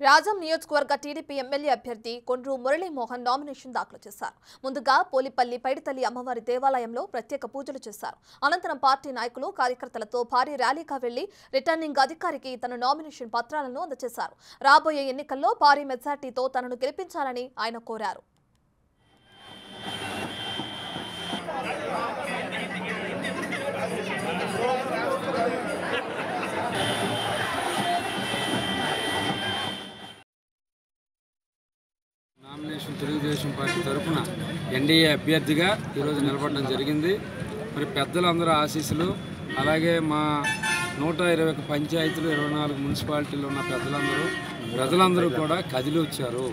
రాజం నియోజకవర్గ TDP MLA అభ్యర్థి Kondru Muralimohan nomination దాఖలు చేశారు. ముందుగా పోలిపల్లి పైడితల్లి అమ్మవారి దేవాలయంలో ప్రత్యేక పూజలు చేశారు. అనంతరం పార్టీ నాయకులు కార్యకర్తలతో భారీ ర్యాలీగా వెళ్లి రిటర్నింగ్ అధికారికి తన నామినేషన్ పత్రాలను అందజేశారు. రాబోయే ఎన్నికల్లో భారీ మెజార్టీతో తనను గెలిపించాలని ఆయన కోరారు. నామినేషన్ తెలుగుదేశం పార్టీ తరఫున ఎన్డీఏ అభ్యర్థిగా ఈరోజు నిలబడడం జరిగింది. మరి పెద్దలందరూ ఆశీస్సులు, అలాగే మా 121 పంచాయతీలు 24 మున్సిపాలిటీలు ఉన్న ప్రజలందరూ కూడా కదిలి వచ్చారు.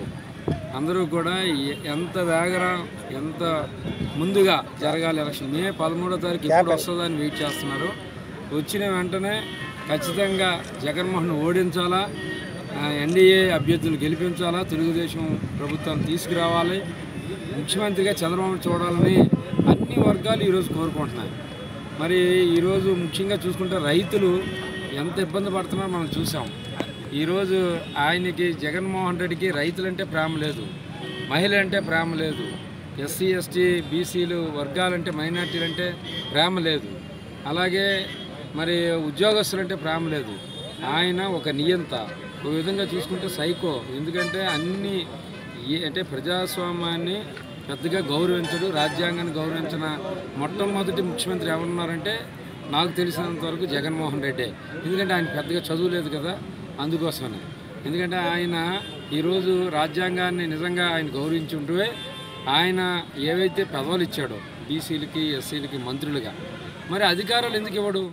అందరూ కూడా ఎంత ఎంత ముందుగా జరగాలి ఎలక్షన్, మే 13వ తారీఖు ఎప్పుడు వస్తుందని వెయిట్ చేస్తున్నారు. వచ్చిన వెంటనే ఖచ్చితంగా జగన్మోహన్ ఓడించాలా, ఎన్డీఏ అభ్యర్థులు గెలిపించాలా, తెలుగుదేశం ప్రభుత్వాన్ని తీసుకురావాలి, ముఖ్యమంత్రిగా చంద్రబాబు చూడాలని అన్ని వర్గాలు ఈరోజు కోరుకుంటున్నాయి. మరి ఈరోజు ముఖ్యంగా చూసుకుంటే రైతులు ఎంత ఇబ్బంది పడుతున్నారో మనం చూసాం. ఈరోజు ఆయనకి జగన్మోహన్ రెడ్డికి రైతులంటే ప్రేమ లేదు, మహిళలంటే ప్రేమ లేదు, ఎస్సీ ఎస్టీ బీసీలు వర్గాలంటే మైనార్టీలంటే ప్రేమ లేదు, అలాగే మరి ఉద్యోగస్తులంటే ప్రేమ లేదు. ఆయన ఒక నియంత, ఒక విధంగా చూసుకుంటే సైకో. ఎందుకంటే అన్ని అంటే ప్రజాస్వామ్యాన్ని పెద్దగా గౌరవించడు, రాజ్యాంగాన్ని గౌరవించిన మొట్టమొదటి ముఖ్యమంత్రి ఎవరున్నారంటే నాకు తెలిసినంత వరకు జగన్మోహన్ రెడ్డి. ఎందుకంటే ఆయన పెద్దగా చదువు లేదు కదా, అందుకోసమని. ఎందుకంటే ఆయన ఈరోజు రాజ్యాంగాన్ని నిజంగా ఆయన గౌరవించుంటే ఆయన ఏవైతే పదవులు ఇచ్చాడో బీసీలకి ఎస్సీలకి మంత్రులుగా, మరి అధికారాలు ఎందుకు ఇవ్వడు?